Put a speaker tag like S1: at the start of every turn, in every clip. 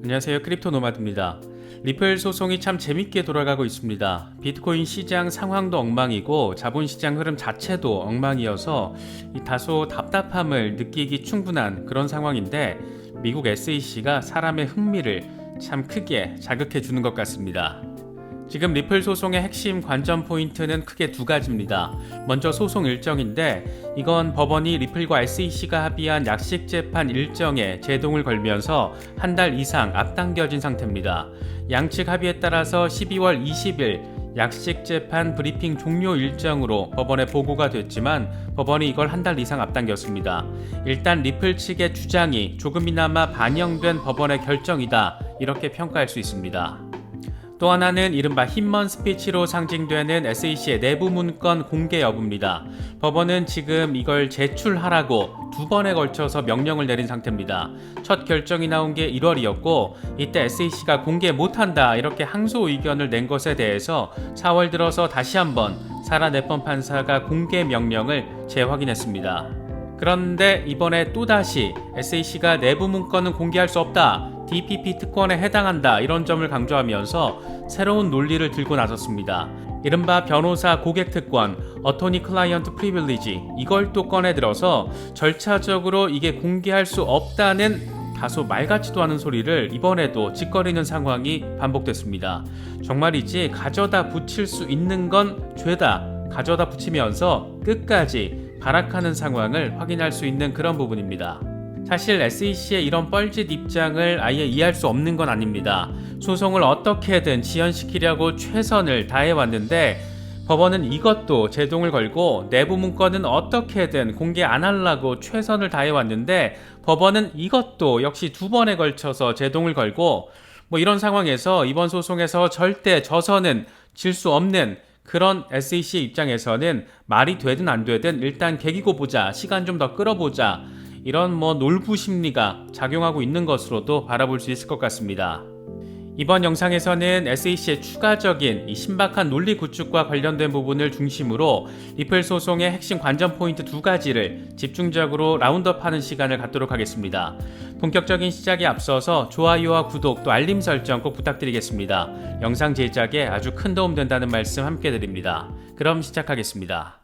S1: 안녕하세요. 크립토 노마드입니다. 리플 소송이 참 재밌게 돌아가고 있습니다. 비트코인 시장 상황도 엉망이고 자본시장 흐름 자체도 엉망이어서 다소 답답함을 느끼기 충분한 그런 상황인데 미국 SEC가 사람의 흥미를 참 크게 자극해 주는 것 같습니다. 지금 리플 소송의 핵심 관전 포인트는 크게 두 가지입니다. 먼저 소송 일정인데 이건 법원이 리플과 SEC가 합의한 약식 재판 일정에 제동을 걸면서 한 달 이상 앞당겨진 상태입니다. 양측 합의에 따라서 12월 20일 약식 재판 브리핑 종료 일정으로 법원에 보고가 됐지만 법원이 이걸 한 달 이상 앞당겼습니다. 일단 리플 측의 주장이 조금이나마 반영된 법원의 결정이다, 이렇게 평가할 수 있습니다. 또 하나는 이른바 흰먼 스피치로 상징되는 SEC의 내부 문건 공개 여부입니다. 법원은 지금 이걸 제출하라고 두 번에 걸쳐서 명령을 내린 상태입니다. 첫 결정이 나온 게 1월이었고 이때 SEC가 공개 못한다, 이렇게 항소 의견을 낸 것에 대해서 4월 들어서 다시 한번 사라 넷번 판사가 공개 명령을 재확인했습니다. 그런데 이번에 또다시 SEC가 내부 문건은 공개할 수 없다, DPP 특권에 해당한다, 이런 점을 강조하면서 새로운 논리를 들고 나섰습니다. 이른바 변호사 고객 특권, 어토니 클라이언트 프리빌리지, 이걸 또 꺼내들어서 절차적으로 이게 공개할 수 없다는 다소 말 같지도 않은 소리를 이번에도 짓거리는 상황이 반복됐습니다. 정말이지 가져다 붙일 수 있는 건 죄다 가져다 붙이면서 끝까지 발악하는 상황을 확인할 수 있는 그런 부분입니다. 사실 SEC의 이런 뻘짓 입장을 아예 이해할 수 없는 건 아닙니다. 소송을 어떻게든 지연시키려고 최선을 다해왔는데 법원은 이것도 제동을 걸고 내부 문건은 어떻게든 공개 안 하려고 최선을 다해왔는데 법원은 이것도 역시 두 번에 걸쳐서 제동을 걸고 이런 상황에서 이번 소송에서 절대 져서는 질 수 없는 그런 SEC 입장에서는 말이 되든 안 되든 일단 개기고 보자, 시간 좀 더 끌어보자, 이런 놀부 심리가 작용하고 있는 것으로도 바라볼 수 있을 것 같습니다. 이번 영상에서는 SEC의 추가적인 이 신박한 논리 구축과 관련된 부분을 중심으로 리플 소송의 핵심 관전 포인트 두 가지를 집중적으로 라운드업하는 시간을 갖도록 하겠습니다. 본격적인 시작에 앞서서 좋아요와 구독 또 알림 설정 꼭 부탁드리겠습니다. 영상 제작에 아주 큰 도움 된다는 말씀 함께 드립니다. 그럼 시작하겠습니다.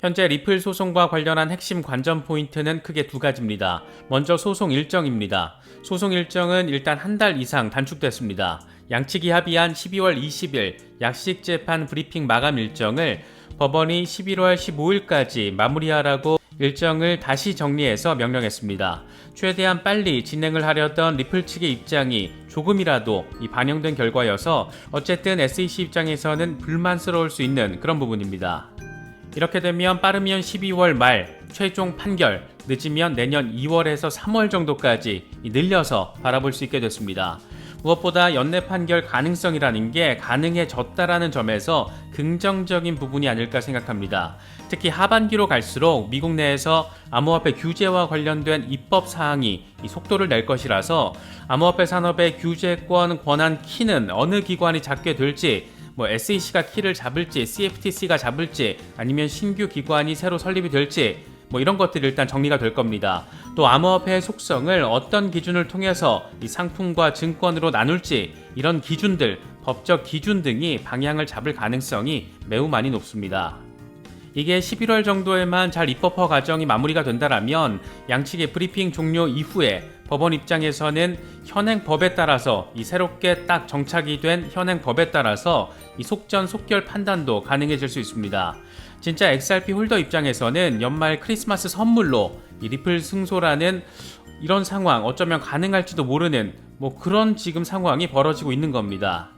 S1: 현재 리플 소송과 관련한 핵심 관전 포인트는 크게 두 가지입니다. 먼저 소송 일정입니다. 소송 일정은 일단 한 달 이상 단축됐습니다. 양측이 합의한 12월 20일 약식 재판 브리핑 마감 일정을 법원이 11월 15일까지 마무리하라고 일정을 다시 정리해서 명령했습니다. 최대한 빨리 진행을 하려던 리플 측의 입장이 조금이라도 반영된 결과여서 어쨌든 SEC 입장에서는 불만스러울 수 있는 그런 부분입니다. 이렇게 되면 빠르면 12월 말 최종 판결, 늦으면 내년 2월에서 3월 정도까지 늘려서 바라볼 수 있게 됐습니다. 무엇보다 연내 판결 가능성이라는 게 가능해졌다라는 점에서 긍정적인 부분이 아닐까 생각합니다. 특히 하반기로 갈수록 미국 내에서 암호화폐 규제와 관련된 입법 사항이 속도를 낼 것이라서 암호화폐 산업의 규제권 권한 키는 어느 기관이 잡게 될지, SEC가 키를 잡을지 CFTC가 잡을지 아니면 신규 기관이 새로 설립이 될지 이런 것들이 일단 정리가 될 겁니다. 또 암호화폐의 속성을 어떤 기준을 통해서 이 상품과 증권으로 나눌지, 이런 기준들, 법적 기준 등이 방향을 잡을 가능성이 매우 많이 높습니다. 이게 11월 정도에만 잘 입법화 과정이 마무리가 된다라면 양측의 브리핑 종료 이후에 법원 입장에서는 현행 법에 따라서 새롭게 딱 정착이 된 현행 법에 따라서 속전속결 판단도 가능해질 수 있습니다. 진짜 XRP 홀더 입장에서는 연말 크리스마스 선물로 리플 승소라는 이런 상황 어쩌면 가능할지도 모르는 그런 지금 상황이 벌어지고 있는 겁니다.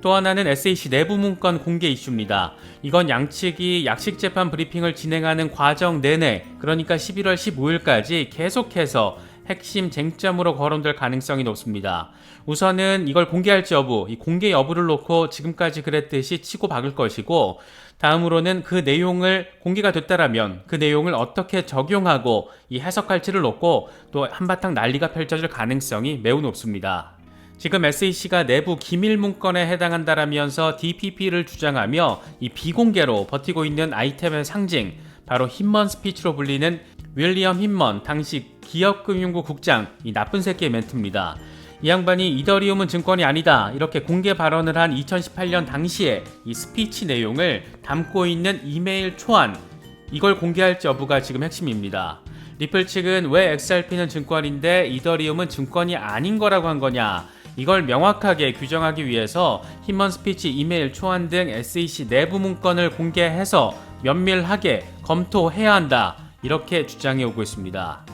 S1: 또 하나는 SEC 내부 문건 공개 이슈입니다. 이건 양측이 약식 재판 브리핑을 진행하는 과정 내내, 그러니까 11월 15일까지 계속해서 핵심 쟁점으로 거론될 가능성이 높습니다. 우선은 이걸 공개할지 여부, 이 공개 여부를 놓고 지금까지 그랬듯이 치고 박을 것이고, 다음으로는 그 내용을 공개가 됐다라면 그 내용을 어떻게 적용하고 해석할지를 놓고 또 한바탕 난리가 펼쳐질 가능성이 매우 높습니다. 지금 SEC가 내부 기밀 문건에 해당한다라면서 DPP를 주장하며 비공개로 버티고 있는 아이템의 상징, 바로 흰먼 스피치로 불리는 윌리엄 흰먼 당시 기업금융부 국장, 이 나쁜 새끼의 멘트입니다. 이 양반이 이더리움은 증권이 아니다 이렇게 공개 발언을 한 2018년 당시에 이 스피치 내용을 담고 있는 이메일 초안, 이걸 공개할지 여부가 지금 핵심입니다. 리플 측은 왜 XRP는 증권인데 이더리움은 증권이 아닌 거라고 한 거냐, 이걸 명확하게 규정하기 위해서 힘먼 스피치 이메일 초안 등 SEC 내부 문건을 공개해서 면밀하게 검토해야 한다 이렇게 주장해 오고 있습니다.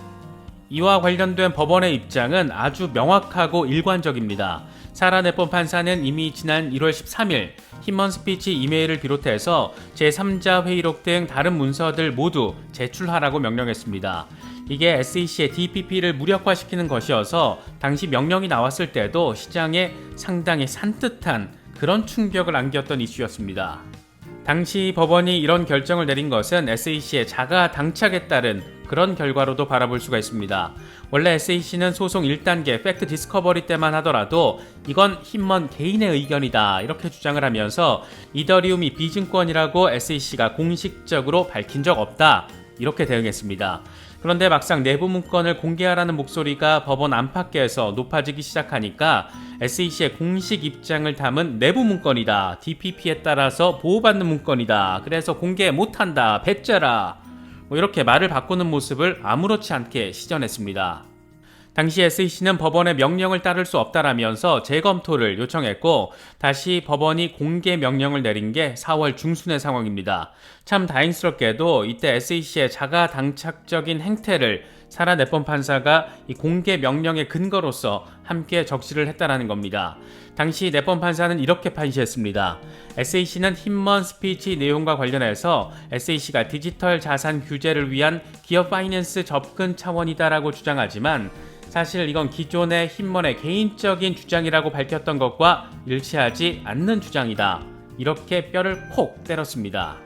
S1: 이와 관련된 법원의 입장은 아주 명확하고 일관적입니다. 사라 네폰 판사는 이미 지난 1월 13일 힘먼 스피치 이메일을 비롯해서 제3자 회의록 등 다른 문서들 모두 제출하라고 명령했습니다. 이게 SEC의 DPP를 무력화시키는 것이어서 당시 명령이 나왔을 때도 시장에 상당히 산뜻한 그런 충격을 안겼던 이슈였습니다. 당시 법원이 이런 결정을 내린 것은 SEC의 자가 당착에 따른 그런 결과로도 바라볼 수가 있습니다. 원래 SEC는 소송 1단계 팩트 디스커버리 때만 하더라도 이건 힘먼 개인의 의견이다 이렇게 주장을 하면서 이더리움이 비증권이라고 SEC가 공식적으로 밝힌 적 없다 이렇게 대응했습니다. 그런데 막상 내부 문건을 공개하라는 목소리가 법원 안팎에서 높아지기 시작하니까 SEC의 공식 입장을 담은 내부 문건이다, DPP에 따라서 보호받는 문건이다, 그래서 공개 못한다, 배째라, 이렇게 말을 바꾸는 모습을 아무렇지 않게 시전했습니다. 당시 SEC는 법원의 명령을 따를 수 없다라면서 재검토를 요청했고 다시 법원이 공개 명령을 내린 게 4월 중순의 상황입니다. 참 다행스럽게도 이때 SEC의 자가 당착적인 행태를 사라 네폰 판사가 이 공개 명령의 근거로서 함께 적시를 했다라는 겁니다. 당시 네폰 판사는 이렇게 판시했습니다. SEC는 힘먼 스피치 내용과 관련해서 SEC가 디지털 자산 규제를 위한 기업 파이낸스 접근 차원이다라고 주장하지만 사실 이건 기존의 힘먼의 개인적인 주장이라고 밝혔던 것과 일치하지 않는 주장이다. 이렇게 뼈를 콕 때렸습니다.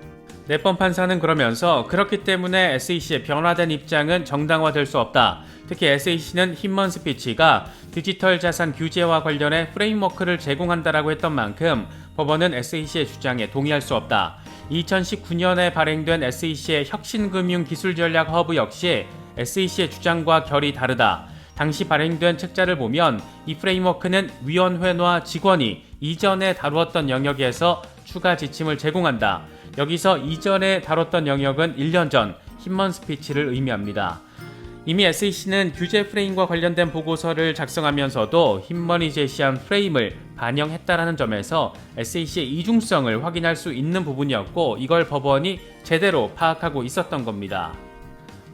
S1: 네폰 판사는 그러면서 그렇기 때문에 SEC의 변화된 입장은 정당화될 수 없다. 특히 SEC는 힘먼 스피치가 디지털 자산 규제와 관련해 프레임워크를 제공한다라고 했던 만큼 법원은 SEC의 주장에 동의할 수 없다. 2019년에 발행된 SEC의 혁신금융기술전략 허브 역시 SEC의 주장과 결이 다르다. 당시 발행된 책자를 보면 이 프레임워크는 위원회와 직원이 이전에 다루었던 영역에서 추가 지침을 제공한다. 여기서 이전에 다뤘던 영역은 1년 전 힘먼 스피치를 의미합니다. 이미 SEC는 규제 프레임과 관련된 보고서를 작성하면서도 힘먼이 제시한 프레임을 반영했다라는 점에서 SEC의 이중성을 확인할 수 있는 부분이었고 이걸 법원이 제대로 파악하고 있었던 겁니다.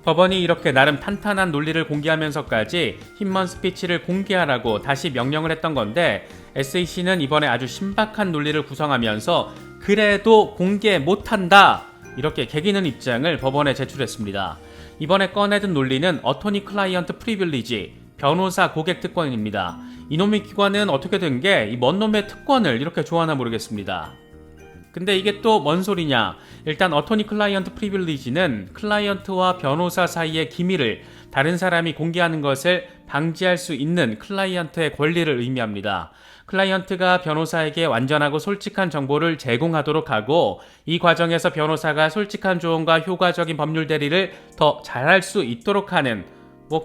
S1: 법원이 이렇게 나름 탄탄한 논리를 공개하면서까지 힘먼 스피치를 공개하라고 다시 명령을 했던 건데 SEC는 이번에 아주 신박한 논리를 구성하면서 그래도 공개 못한다 이렇게 개기는 입장을 법원에 제출했습니다. 이번에 꺼내든 논리는 어토니 클라이언트 프리빌리지, 변호사 고객 특권입니다. 이놈의 기관은 어떻게 된 게 이 먼 놈의 특권을 이렇게 좋아하나 모르겠습니다. 근데 이게 또 뭔 소리냐? 일단 어토니 클라이언트 프리빌리지는 클라이언트와 변호사 사이의 기밀을 다른 사람이 공개하는 것을 방지할 수 있는 클라이언트의 권리를 의미합니다. 클라이언트가 변호사에게 완전하고 솔직한 정보를 제공하도록 하고 이 과정에서 변호사가 솔직한 조언과 효과적인 법률 대리를 더 잘할 수 있도록 하는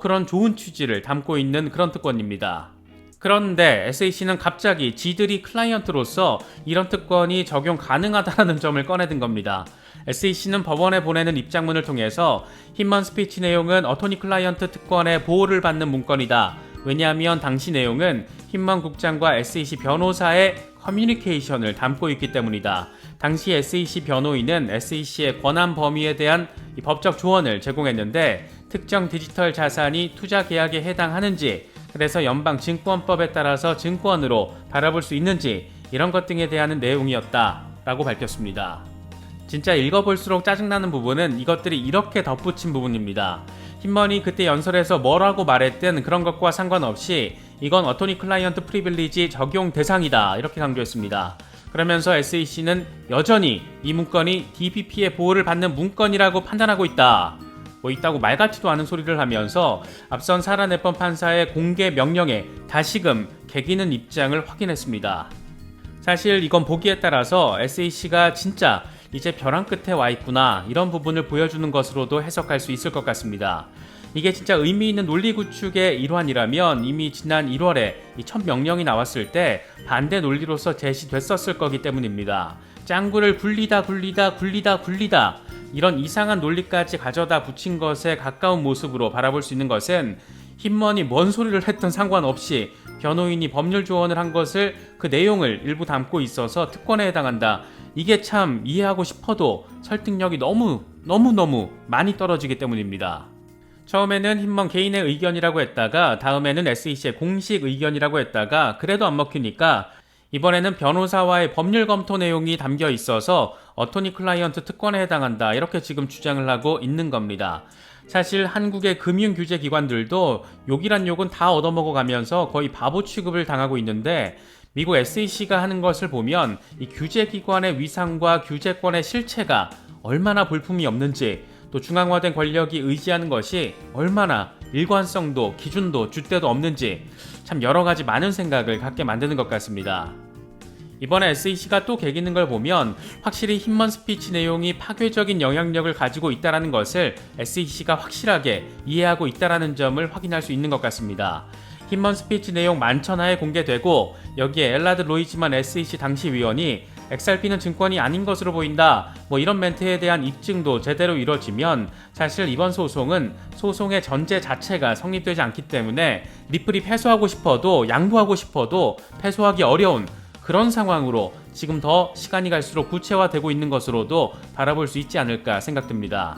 S1: 그런 좋은 취지를 담고 있는 그런 특권입니다. 그런데 SEC는 갑자기 지들이 클라이언트로서 이런 특권이 적용 가능하다는 점을 꺼내든 겁니다. SEC는 법원에 보내는 입장문을 통해서 힘먼 스피치 내용은 어토니 클라이언트 특권의 보호를 받는 문건이다. 왜냐하면 당시 내용은 힘먼 국장과 SEC 변호사의 커뮤니케이션을 담고 있기 때문이다. 당시 SEC 변호인은 SEC의 권한 범위에 대한 이 법적 조언을 제공했는데 특정 디지털 자산이 투자 계약에 해당하는지, 그래서 연방증권법에 따라서 증권으로 바라볼 수 있는지 이런 것 등에 대한 내용이었다라고 밝혔습니다. 진짜 읽어볼수록 짜증나는 부분은 이것들이 이렇게 덧붙인 부분입니다. 힘먼이 그때 연설에서 뭐라고 말했든 그런 것과 상관없이 이건 어토니 클라이언트 프리빌리지 적용 대상이다 이렇게 강조했습니다. 그러면서 SEC는 여전히 이 문건이 DPP의 보호를 받는 문건이라고 판단하고 있다. 있다고 말 같지도 않은 소리를 하면서 앞선 사라 네폰 판사의 공개 명령에 다시금 개기는 입장을 확인했습니다. 사실 이건 보기에 따라서 SEC가 진짜 이제 벼랑 끝에 와 있구나 이런 부분을 보여주는 것으로도 해석할 수 있을 것 같습니다. 이게 진짜 의미 있는 논리 구축의 일환이라면 이미 지난 1월에 이 첫 명령이 나왔을 때 반대 논리로서 제시됐었을 거기 때문입니다. 짱구를 굴리다 이런 이상한 논리까지 가져다 붙인 것에 가까운 모습으로 바라볼 수 있는 것은 힘머니 뭔 소리를 했던 상관없이 변호인이 법률 조언을 한 것을 그 내용을 일부 담고 있어서 특권에 해당한다. 이게 참 이해하고 싶어도 설득력이 너무 많이 떨어지기 때문입니다. 처음에는 힘먼 개인의 의견이라고 했다가 다음에는 SEC의 공식 의견이라고 했다가 그래도 안 먹히니까 이번에는 변호사와의 법률 검토 내용이 담겨 있어서 어토니 클라이언트 특권에 해당한다 이렇게 지금 주장을 하고 있는 겁니다. 사실 한국의 금융규제기관들도 욕이란 욕은 다 얻어먹어 가면서 거의 바보 취급을 당하고 있는데 미국 SEC가 하는 것을 보면 이 규제기관의 위상과 규제권의 실체가 얼마나 볼품이 없는지 또 중앙화된 권력이 의지하는 것이 얼마나 일관성도 기준도 줏대도 없는지 참 여러가지 많은 생각을 갖게 만드는 것 같습니다. 이번에 SEC가 또 개기는 걸 보면 확실히 힘먼 스피치 내용이 파괴적인 영향력을 가지고 있다는 것을 SEC가 확실하게 이해하고 있다는 점을 확인할 수 있는 것 같습니다. 힘먼 스피치 내용 만천하에 공개되고 여기에 엘라드 로이즈만 SEC 당시 위원이 XRP는 증권이 아닌 것으로 보인다 이런 멘트에 대한 입증도 제대로 이뤄지면 사실 이번 소송은 소송의 전제 자체가 성립되지 않기 때문에 리플이 패소하고 싶어도 양보하고 싶어도 패소하기 어려운 그런 상황으로 지금 더 시간이 갈수록 구체화되고 있는 것으로도 바라볼 수 있지 않을까 생각됩니다.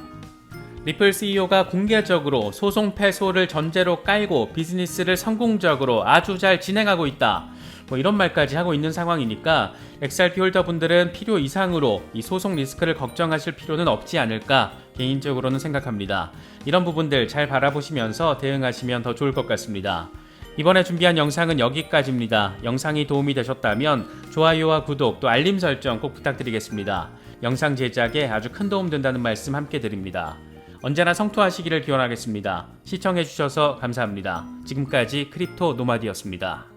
S1: 리플 CEO가 공개적으로 소송 패소를 전제로 깔고 비즈니스를 성공적으로 아주 잘 진행하고 있다. 이런 말까지 하고 있는 상황이니까 XRP 홀더분들은 필요 이상으로 이 소송 리스크를 걱정하실 필요는 없지 않을까 개인적으로는 생각합니다. 이런 부분들 잘 바라보시면서 대응하시면 더 좋을 것 같습니다. 이번에 준비한 영상은 여기까지입니다. 영상이 도움이 되셨다면 좋아요와 구독 또 알림 설정 꼭 부탁드리겠습니다. 영상 제작에 아주 큰 도움 된다는 말씀 함께 드립니다. 언제나 성투하시기를 기원하겠습니다. 시청해주셔서 감사합니다. 지금까지 크립토 노마디였습니다.